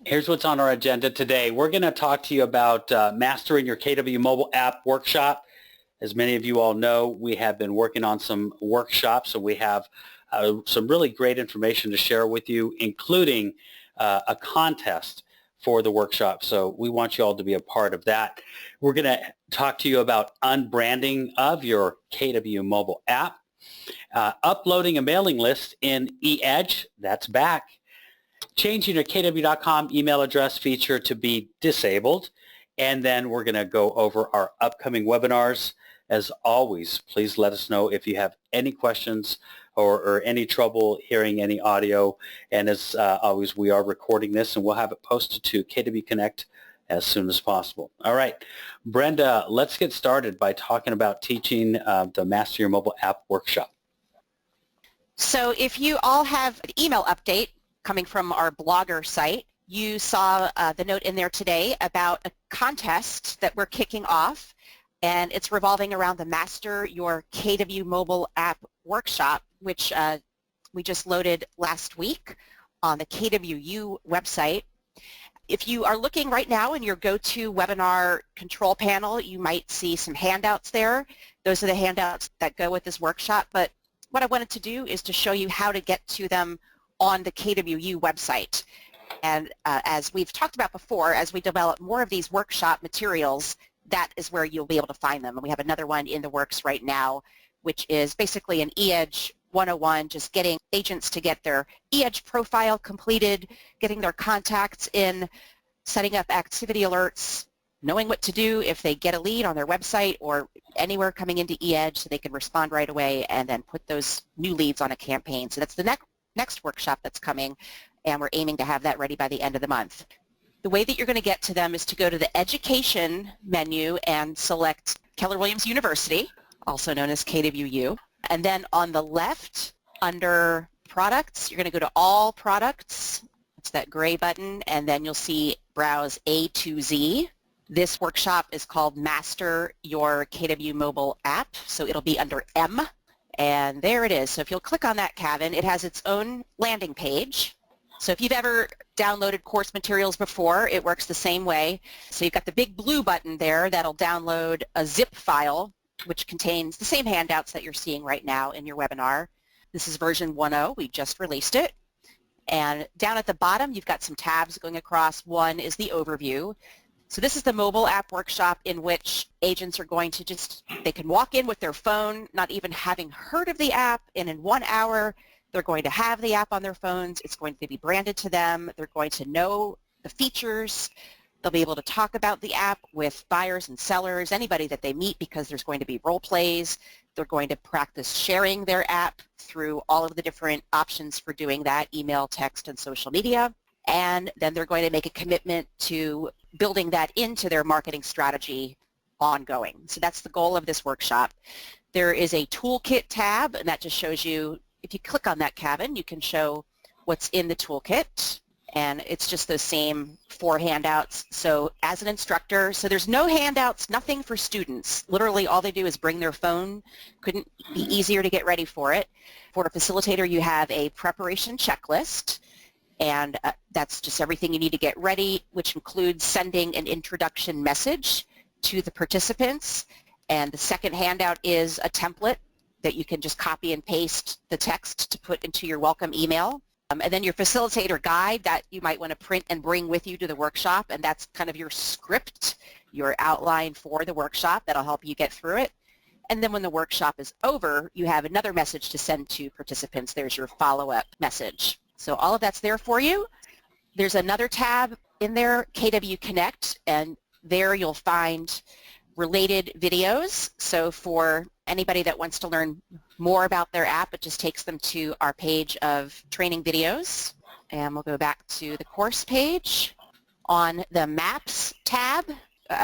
Here's what's on our agenda today. We're going to talk to you about mastering your KW mobile app workshop. As many of you all know, we have been working on some workshops, and we have some really great information to share with you, including a contest for the workshop. So we want you all to be a part of that. We're going to talk to you about unbranding of your KW mobile app, uploading a mailing list in eEdge, that's back, changing your KW.com email address feature to be disabled, and then we're going to go over our upcoming webinars. As always, please let us know if you have any questions or any trouble hearing any audio. And as always, we are recording this, and we'll have it posted to KW Connect as soon as possible. All right, Brenda, let's get started by talking about teaching the Master Your Mobile App workshop. So if you all have an email update coming from our Blogger site, you saw the note in there today about a contest that we're kicking off, and it's revolving around the Master Your KW Mobile App workshop, which we just loaded last week on the KWU website. If you are looking right now in your GoToWebinar control panel, you might see some handouts there. Those are the handouts that go with this workshop, but what I wanted to do is to show you how to get to them on the KWU website. And as we've talked about before, as we develop more of these workshop materials, that is where you'll be able to find them. And we have another one in the works right now, which is basically an eEdge 101, just getting agents to get their eEdge profile completed, getting their contacts in, setting up activity alerts, knowing what to do if they get a lead on their website or anywhere coming into eEdge so they can respond right away and then put those new leads on a campaign. So that's the next workshop that's coming, and we're aiming to have that ready by the end of the month. The way that you're going to get to them is to go to the Education menu and select Keller Williams University, also known as KWU. And then on the left, under Products, you're going to go to All Products. It's that gray button, and then you'll see Browse A to Z. This workshop is called Master Your KW Mobile App, so it'll be under M. And there it is. So if you'll click on that, Kevin, it has its own landing page. So if you've ever downloaded course materials before, it works the same way. So you've got the big blue button there that'll download a zip file which contains the same handouts that you're seeing right now in your webinar. This is version 1.0. We just released it. And down at the bottom, you've got some tabs going across. One is the overview. So this is the mobile app workshop in which agents are going to they can walk in with their phone, not even having heard of the app, and in 1 hour, they're going to have the app on their phones. It's going to be branded to them. They're going to know the features. They'll be able to talk about the app with buyers and sellers, anybody that they meet, because there's going to be role plays. They're going to practice sharing their app through all of the different options for doing that, email, text, and social media. And then they're going to make a commitment to building that into their marketing strategy ongoing. So that's the goal of this workshop. There is a toolkit tab, and that just shows you, if you click on that, Kevin, you can show what's in the toolkit. And it's just those same 4 handouts. So as an instructor, so there's no handouts, nothing for students. Literally all they do is bring their phone. Couldn't be easier to get ready for it. For a facilitator, you have a preparation checklist. And that's just everything you need to get ready, which includes sending an introduction message to the participants. And the second handout is a template that you can just copy and paste the text to put into your welcome email. And then your facilitator guide that you might want to print and bring with you to the workshop, and that's kind of your script, your outline for the workshop that'll help you get through it. And then when the workshop is over, you have another message to send to participants. There's your follow-up message. So all of that's there for you. There's another tab in there, KW Connect, and there you'll find related videos. So for anybody that wants to learn more about their app, it just takes them to our page of training videos. And we'll go back to the course page. On the Maps tab,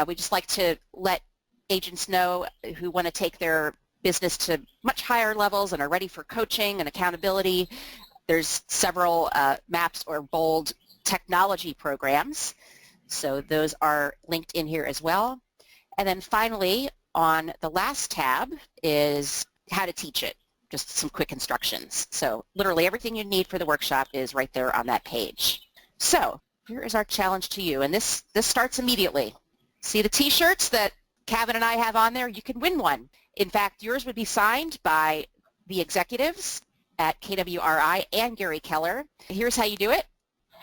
we just like to let agents know who want to take their business to much higher levels and are ready for coaching and accountability. There's several MAPS or BOLD technology programs. So those are linked in here as well. And then finally, on the last tab is how to teach it, just some quick instructions. So literally everything you need for the workshop is right there on that page. So here is our challenge to you, and this starts immediately. See the t-shirts that Kevin and I have on there? You can win one. In fact, yours would be signed by the executives at KWRI and Gary Keller. Here's how you do it.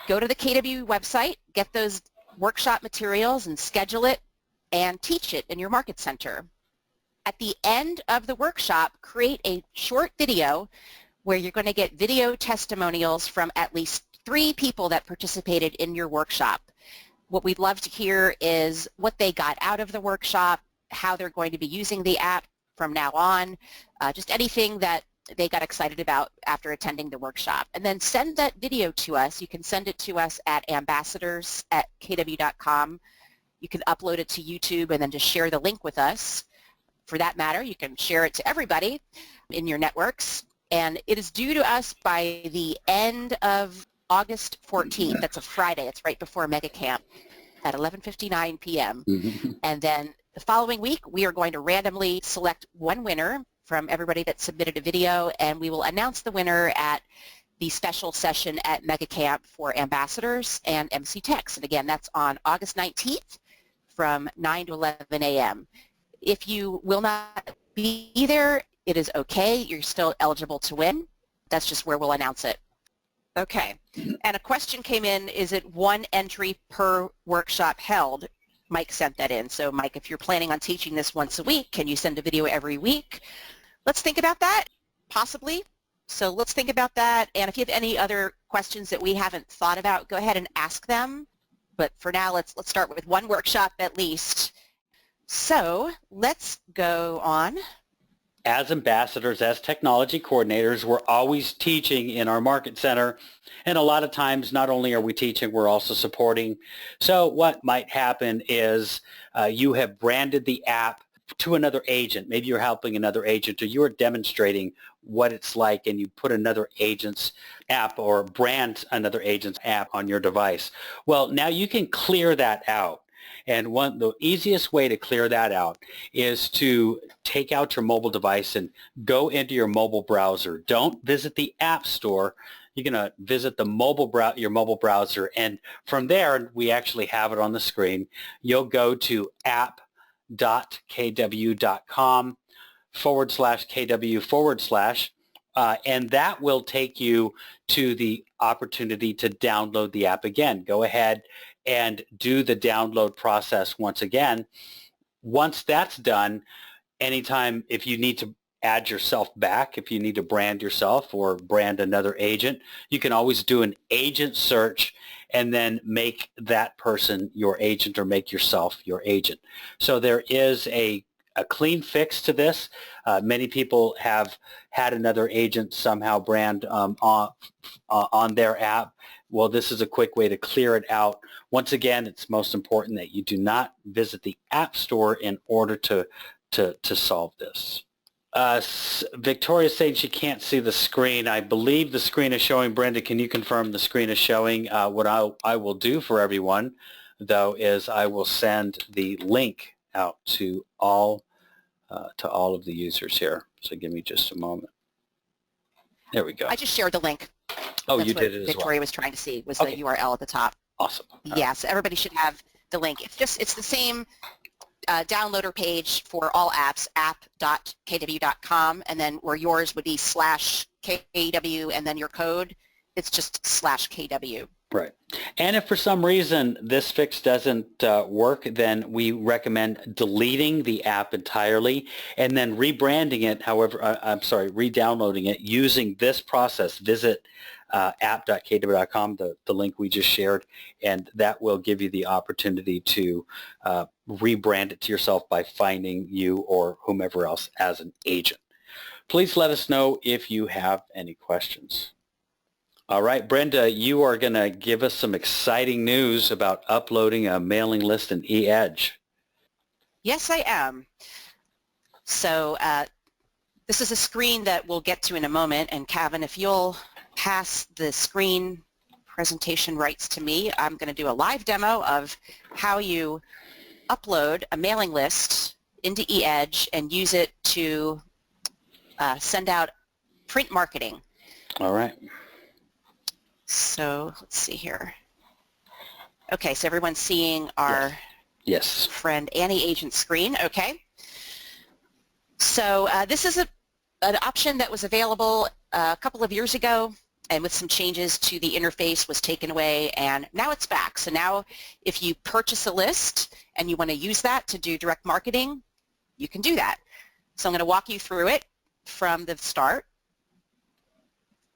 Go to the KW website, get those workshop materials and schedule it and teach it in your market center. At the end of the workshop, create a short video where you're going to get video testimonials from at least 3 people that participated in your workshop. What we'd love to hear is what they got out of the workshop, how they're going to be using the app from now on, just anything that they got excited about after attending the workshop. And then send that video to us. You can send it to us at ambassadors@kw.com. You can upload it to YouTube and then just share the link with us. For that matter, you can share it to everybody in your networks. And it is due to us by the end of August 14th. That's a Friday. It's right before Mega Camp at 11:59 p.m. And then the following week, we are going to randomly select one winner from everybody that submitted a video, and we will announce the winner at the special session at Mega Camp for ambassadors and MC Techs. And again, that's on August 19th from 9 to 11 a.m. If you will not be there, it is okay. You're still eligible to win. That's just where we'll announce it. Okay. And a question came in, is it one entry per workshop held? Mike sent that in. So Mike, if you're planning on teaching this once a week, can you send a video every week? Let's think about that, possibly. So let's think about that. And if you have any other questions that we haven't thought about, go ahead and ask them. But for now, let's start with one workshop at least. So let's go on. As ambassadors, as technology coordinators, we're always teaching in our market center. And a lot of times, not only are we teaching, we're also supporting. So what might happen is you have branded the app to another agent. Maybe you're helping another agent, or you're demonstrating what it's like, and you put another agent's app or brand another agent's app on your device. Well, now you can clear that out. And the easiest way to clear that out is to take out your mobile device and go into your mobile browser. Don't visit the App Store. You're going to visit the your mobile browser, and from there, we actually have it on the screen. You'll go to app.kw.com/KW/, and that will take you to the opportunity to download the app again. Go ahead and do the download process once again. Once that's done, anytime if you need to add yourself back, if you need to brand yourself or brand another agent, you can always do an agent search and then make that person your agent or make yourself your agent. So there is a clean fix to this. Many people have had another agent somehow brand on their app. Well, this is a quick way to clear it out. Once again, it's most important that you do not visit the App Store in order to solve this. Victoria's saying she can't see the screen. I believe the screen is showing. Brenda, can you confirm the screen is showing? What I will do for everyone, though, is I will send the link out to all of the users here. So give me just a moment. There we go. I just shared the link. Oh, That's you what did it as well. Victoria was trying to see was Okay. the URL at the top. Awesome. Yeah, so everybody should have the link. It's the same downloader page for all apps, app.kw.com, and then where yours would be /KW and then your code, it's just /KW. Right. And if for some reason this fix doesn't work, then we recommend deleting the app entirely and then rebranding it, re-downloading it using this process. Visit app.kw.com, the link we just shared, and that will give you the opportunity to rebrand it to yourself by finding you or whomever else as an agent. Please let us know if you have any questions. All right, Brenda, you are going to give us some exciting news about uploading a mailing list in eEdge. Yes, I am. So this is a screen that we'll get to in a moment, and Kevin, if you'll pass the screen presentation rights to me, I'm going to do a live demo of how you upload a mailing list into eEdge and use it to send out print marketing. All right. So let's see here. Okay, so everyone's seeing our Yes. friend Annie agent screen. Okay. So this is an option that was available a couple of years ago, and with some changes to the interface was taken away, and now it's back. So now if you purchase a list and you want to use that to do direct marketing, you can do that. So I'm going to walk you through it from the start.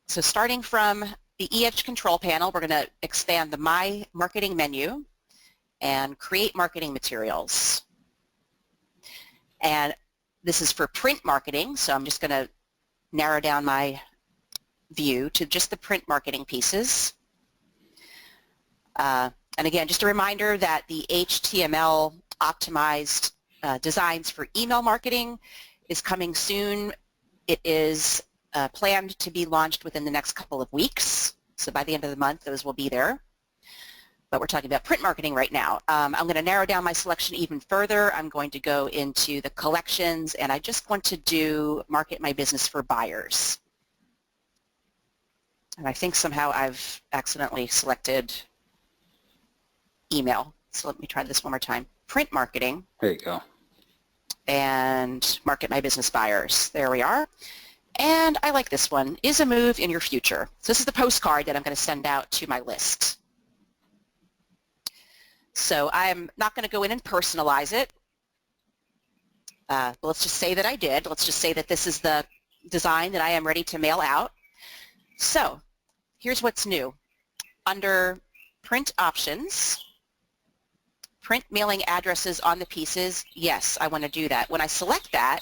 So starting from the eEdge control panel, we're going to expand the My Marketing menu and create marketing materials. And this is for print marketing, so I'm just going to narrow down my view to just the print marketing pieces. And again, just a reminder that the HTML optimized designs for email marketing is coming soon. It is planned to be launched within the next couple of weeks. So by the end of the month, those will be there. But we're talking about print marketing right now. I'm going to narrow down my selection even further. I'm going to go into the collections, and I just want to do Market My Business for Buyers. And I think somehow I've accidentally selected email. So let me try this one more time. Print marketing. There you go. And Market My Business Buyers. There we are. And I like this one, is a move in your future. So this is the postcard that I'm going to send out to my list. So I'm not going to go in and personalize it. But let's just say that I did. Let's just say that this is the design that I am ready to mail out. So here's what's new. Under print options, print mailing addresses on the pieces, yes, I want to do that. When I select that,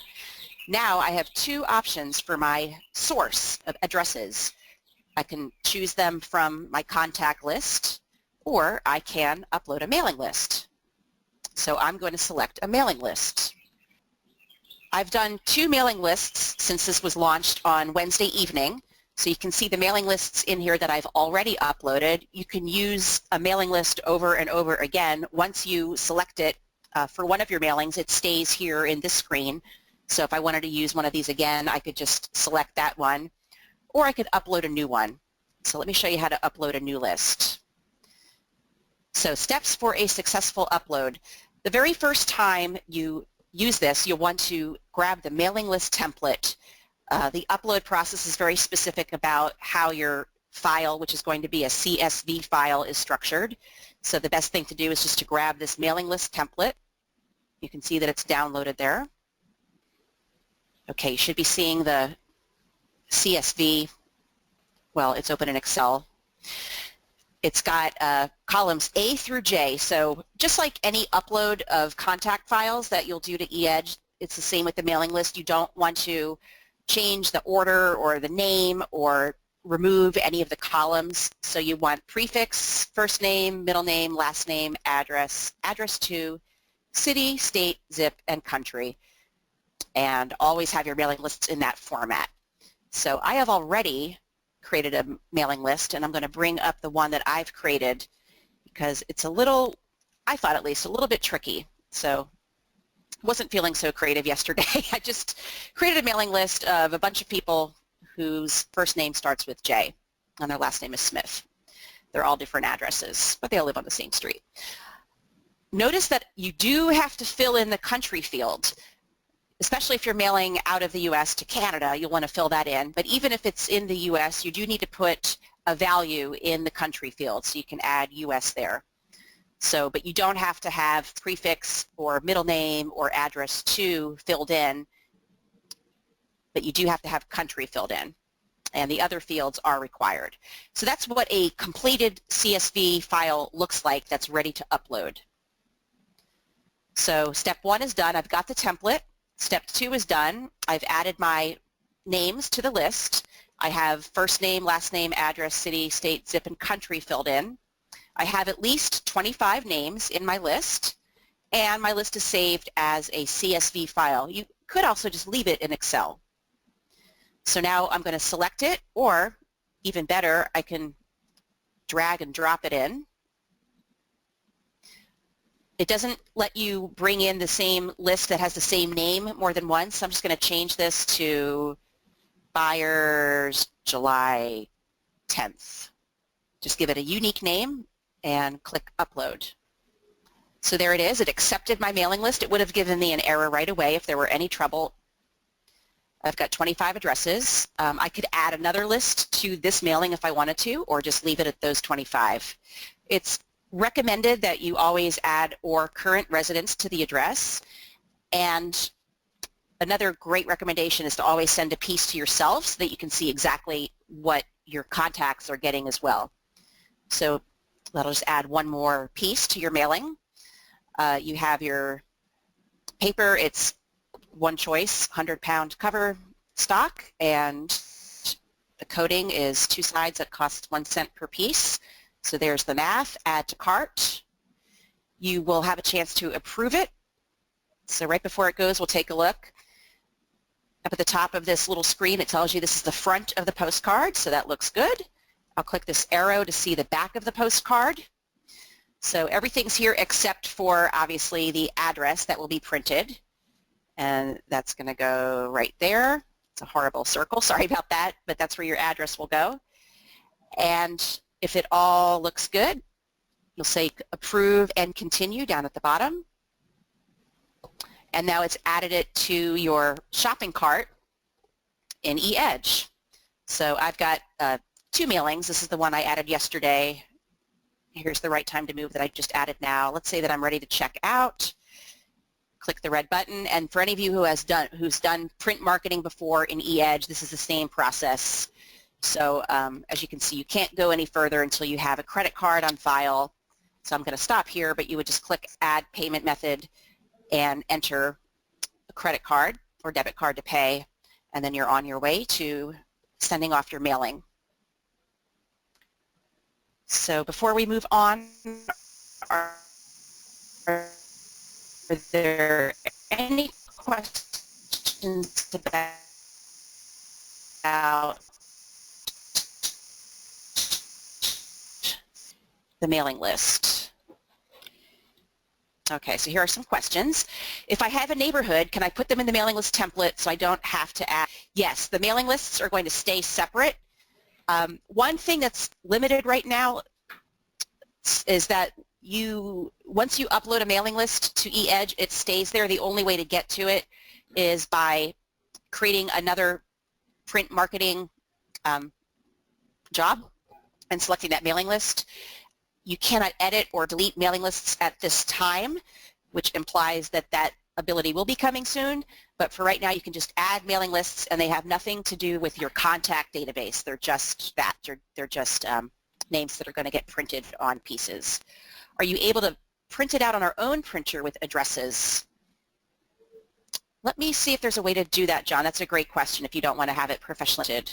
now I have two options for my source of addresses. I can choose them from my contact list, or I can upload a mailing list. So I'm going to select a mailing list. I've done 2 mailing lists since this was launched on Wednesday evening. So you can see the mailing lists in here that I've already uploaded. You can use a mailing list over and over again. Once you select it for one of your mailings, it stays here in this screen. So if I wanted to use one of these again, I could just select that one, or I could upload a new one. So let me show you how to upload a new list. So steps for a successful upload. The very first time you use this, you'll want to grab the mailing list template. The upload process is very specific about how your file, which is going to be a CSV file, is structured. So the best thing to do is just to grab this mailing list template. You can see that it's downloaded there. Okay, you should be seeing the CSV. Well, it's open in Excel. It's got columns A through J. So just like any upload of contact files that you'll do to eEdge, it's the same with the mailing list. You don't want to change the order or the name or remove any of the columns. So you want prefix, first name, middle name, last name, address, address to, city, state, zip, and country. And always have your mailing lists in that format. So I have already created a mailing list, and I'm going to bring up the one that I've created because it's a little, I thought at least, a little bit tricky. So wasn't feeling so creative yesterday. I just created a mailing list of a bunch of people whose first name starts with J and their last name is Smith. They're all different addresses, but they all live on the same street. Notice that you do have to fill in the country field. Especially if you're mailing out of the U.S. to Canada, you'll want to fill that in. But even if it's in the U.S., you do need to put a value in the country field, so you can add U.S. there. So, but you don't have to have prefix or middle name or address to filled in, but you do have to have country filled in, and the other fields are required. So that's what a completed CSV file looks like that's ready to upload. So step 1 is done. I've got the template. Step 2 is done. I've added my names to the list. I have first name, last name, address, city, state, zip, and country filled in. I have at least 25 names in my list, and my list is saved as a CSV file. You could also just leave it in Excel. So now I'm going to select it, or even better, I can drag and drop it in. It doesn't let you bring in the same list that has the same name more than once. So I'm just going to change this to Buyers July 10th. Just give it a unique name, and click upload. So there it is. It accepted my mailing list. It would have given me an error right away if there were any trouble. I've got 25 addresses. I could add another list to this mailing if I wanted to, or just leave it at those 25. It's recommended that you always add or current residence to the address. And another great recommendation is to always send a piece to yourself so that you can see exactly what your contacts are getting as well. So that'll just add one more piece to your mailing. You have your paper. It's one choice, 100-pound cover stock, and the coating is 2 sides that costs 1 cent per piece. So there's the math. Add to cart. You will have a chance to approve it. So right before it goes, we'll take a look. Up at the top of this little screen, it tells you this is the front of the postcard, so that looks good. I'll click this arrow to see the back of the postcard. So everything's here except for, obviously, the address that will be printed. And that's going to go right there. It's a horrible circle. Sorry about that, but that's where your address will go. And if it all looks good, you'll say approve and continue down at the bottom. And now it's added it to your shopping cart in eEdge. So I've got 2 mailings. This is the one I added yesterday. Here's the right time to move that I just added now. Let's say that I'm ready to check out. Click the red button, and for any of you who's done print marketing before in eEdge, this is the same process. So as you can see, you can't go any further until you have a credit card on file. So I'm going to stop here, but you would just click Add Payment Method and enter a credit card or debit card to pay, and then you're on your way to sending off your mailing. So before we move on, are there any questions about the mailing list? Okay, so here are some questions. If I have a neighborhood, can I put them in the mailing list template so I don't have to add? Yes, the mailing lists are going to stay separate. One thing that's limited right now is that once you upload a mailing list to eEdge, it stays there. The only way to get to it is by creating another print marketing job and selecting that mailing list. You cannot edit or delete mailing lists at this time, which implies that that ability will be coming soon. But for right now, you can just add mailing lists, and they have nothing to do with your contact database. They're just that. They're just names that are going to get printed on pieces. Are you able to print it out on our own printer with addresses? Let me see if there's a way to do that, John. That's a great question if you don't want to have it professionally.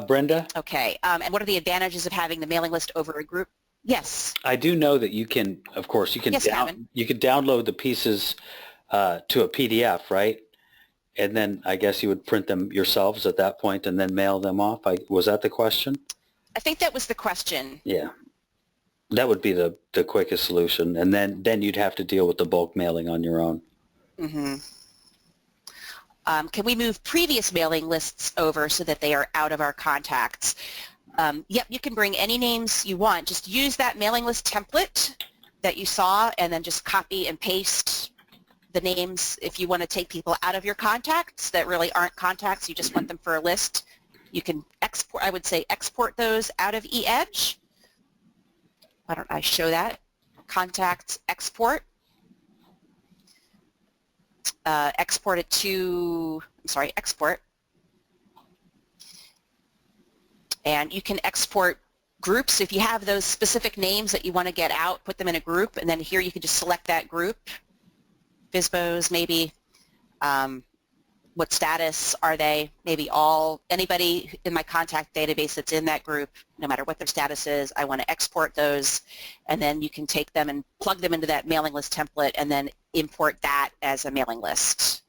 Brenda? Okay. And what are the advantages of having the mailing list over a group? Yes. I do know that you can, of course, you can download the pieces to a PDF, right? And then I guess you would print them yourselves at that point and then mail them off. Was that the question? I think that was the question. Yeah. That would be the quickest solution. And then you'd have to deal with the bulk mailing on your own. Mm-hmm. Can we move previous mailing lists over so that they are out of our contacts? Yep, you can bring any names you want. Just use that mailing list template that you saw and then just copy and paste the names. If you want to take people out of your contacts that really aren't contacts, you just want them for a list, you can export, I would say export those out of eEdge. Why don't I show that? Contacts export. Export it to, export. And you can export groups. If you have those specific names that you want to get out, put them in a group, and then here you can just select that group. FSBOs maybe. What status are they? Maybe anybody in my contact database that's in that group, no matter what their status is, I want to export those, and then you can take them and plug them into that mailing list template and then import that as a mailing list.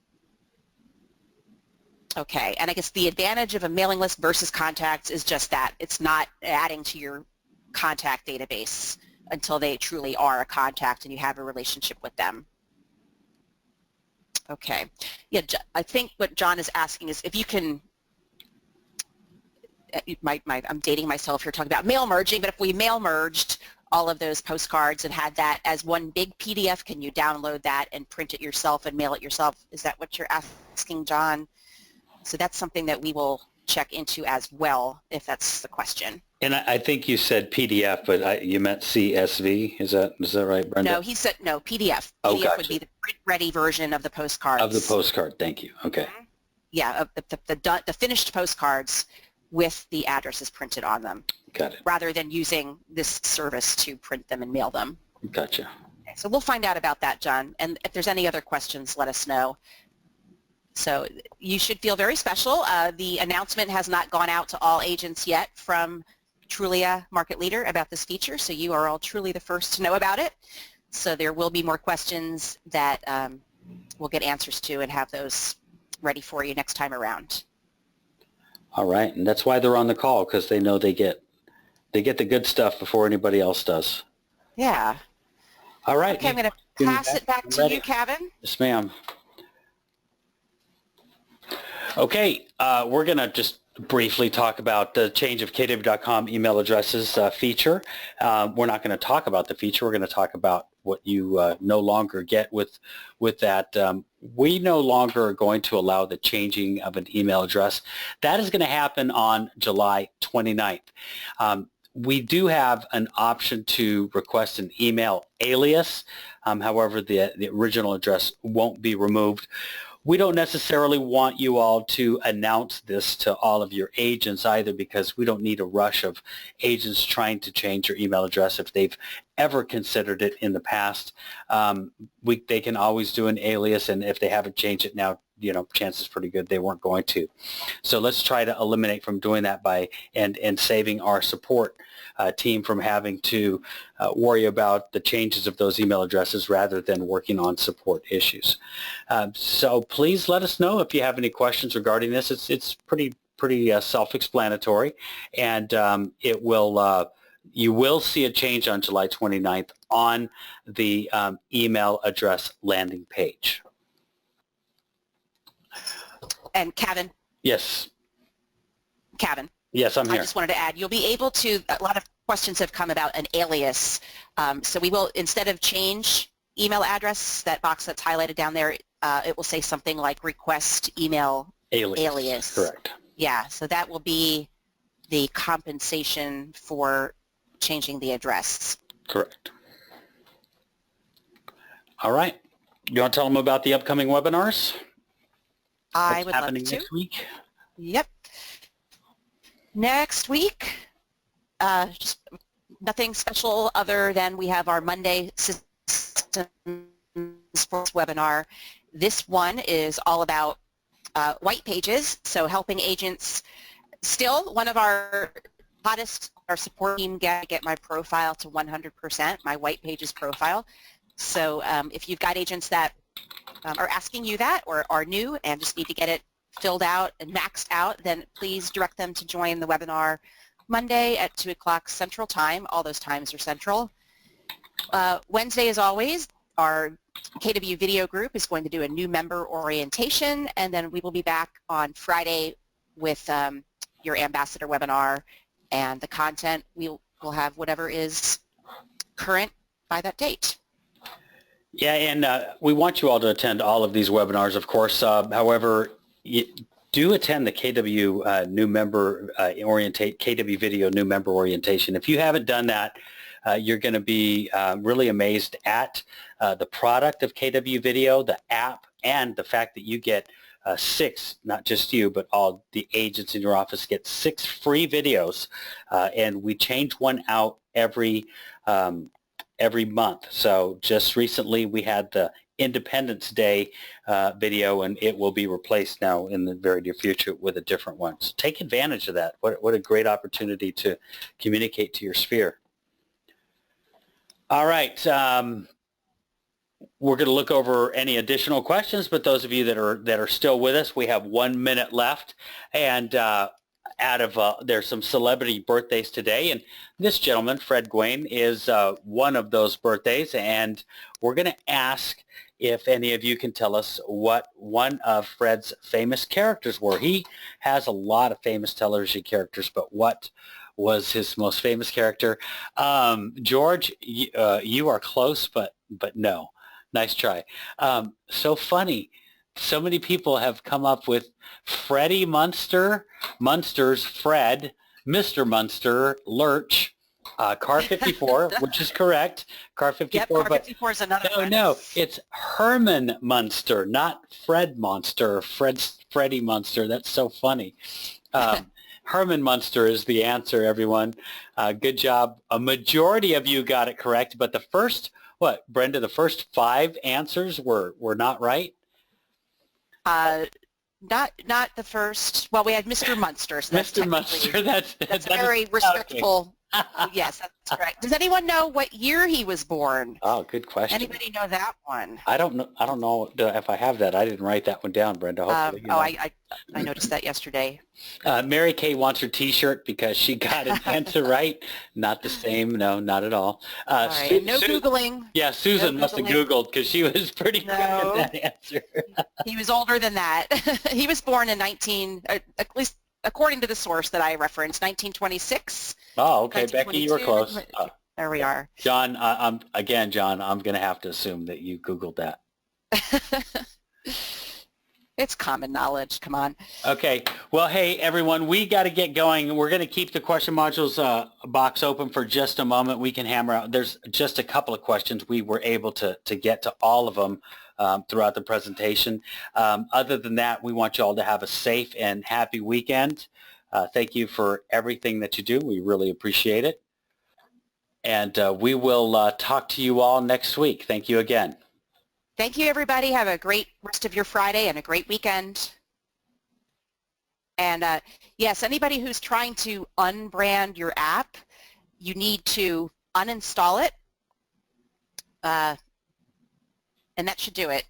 Okay, and I guess the advantage of a mailing list versus contacts is just that. It's not adding to your contact database until they truly are a contact and you have a relationship with them. Okay. Yeah, I think what John is asking is if you can I'm dating myself here talking about mail merging, but if we mail merged all of those postcards and had that as one big PDF, can you download that and print it yourself and mail it yourself? Is that what you're asking, John? So that's something that we will check into as well, if that's the question. And I think you said PDF, but you meant CSV. Is that right, Brenda? No, he said no, PDF. Oh, PDF gotcha. would be the print-ready version of the postcards. Of the postcard. Thank you. Okay. Yeah, the finished postcards with the addresses printed on them. Got it. Rather than using this service to print them and mail them. Gotcha. Okay, so we'll find out about that, John. And if there's any other questions, let us know. So you should feel very special. The announcement has not gone out to all agents yet from Trulia Market Leader about this feature, so you are all truly the first to know about it. So there will be more questions that we'll get answers to and have those ready for you next time around. All right, and that's why they're on the call, because they know they get the good stuff before anybody else does. Yeah. All right. Okay, I'm going to pass it back to you, Kevin. Yes, ma'am. Okay, we're going to just briefly talk about the change of KW.com email addresses feature. We're not going to talk about the feature. We're going to talk about what you no longer get with that. We no longer are going to allow the changing of an email address. That is going to happen on July 29th. We do have an option to request an email alias. However, the original address won't be removed. We don't necessarily want you all to announce this to all of your agents either, because we don't need a rush of agents trying to change your email address if they've ever considered it in the past. They can always do an alias, and if they haven't changed it now, chances pretty good they weren't going to. So let's try to eliminate from doing that and saving our support team from having to worry about the changes of those email addresses rather than working on support issues. So please let us know if you have any questions regarding this. It's pretty self-explanatory, and you will see a change on July 29th on the email address landing page. And Kevin? Yes. Kevin? Yes, I'm here. I just wanted to add, you'll be able to, a lot of questions have come about an alias. So we will, instead of change email address, that box that's highlighted down there, it will say something like request email alias. Correct. Yeah, so that will be the compensation for changing the address. Correct. All right. You want to tell them about the upcoming webinars? I would love to. What's happening next week? Yep. Next week, just nothing special other than we have our Monday Systems Sports webinar. This one is all about white pages, so helping agents. Still, one of our hottest, our support team get my profile to 100%, my white pages profile. So if you've got agents that are asking you that or are new and just need to get it filled out and maxed out, then please direct them to join the webinar Monday at 2 o'clock Central Time. All those times are Central. Wednesday, as always, our KW Video Group is going to do a new member orientation, and then we will be back on Friday with your ambassador webinar, and the content we'll have whatever is current by that date. Yeah, and we want you all to attend all of these webinars, of course. However, do attend the KW new member KW Video new member orientation. If you haven't done that, you're going to be really amazed at the product of KW Video, the app, and the fact that you get 6, not just you, but all the agents in your office get 6 free videos, and we change one out every month. So just recently we had the Independence Day video, and it will be replaced now in the very near future with a different one. So take advantage of that. What a great opportunity to communicate to your sphere. All right. We're going to look over any additional questions, but those of you that are still with us, we have 1 minute left, and out of there's some celebrity birthdays today, and this gentleman, Fred Gwynne, is one of those birthdays, and we're going to ask if any of you can tell us what one of Fred's famous characters were. He has a lot of famous television characters, but what was his most famous character? George, you are close, but no. Nice try. So funny. So many people have come up with Freddie Munster, Munster's Fred, Mr. Munster, Lurch, Car 54, which is correct. Car 54. Yep, Car 54 is another one. No, it's Herman Munster, not Fred Munster, Freddie Munster. That's so funny. Herman Munster is the answer, everyone. Good job. A majority of you got it correct, but the first, what, Brenda, the first 5 answers were not right? Not the first. Well, we had Mr. Munster. So Mr. Munster, that's very respectful. Yes, that's correct. Does anyone know what year he was born? Oh, good question. Anybody know that one? I don't know if I have that. I didn't write that one down, Brenda. Hopefully, I noticed that yesterday. Mary Kay wants her T-shirt because she got an answer right. Not the same. No, not at all. All right. No Googling. Yeah, Susan must have Googled because she was pretty good at that answer. He was older than that. He was born in at least according to the source that I referenced, 1926. Oh, okay. Becky, you were close. There we are. John, I'm going to have to assume that you Googled that. It's common knowledge. Come on. Okay. Well, hey, everyone, we got to get going. We're going to keep the question modules box open for just a moment. We can hammer out. There's just a couple of questions. We were able to get to all of them throughout the presentation. Other than that, we want you all to have a safe and happy weekend. Thank you for everything that you do. We really appreciate it. And we will talk to you all next week. Thank you again. Thank you, everybody. Have a great rest of your Friday and a great weekend. And yes, anybody who's trying to unbrand your app, you need to uninstall it, and that should do it.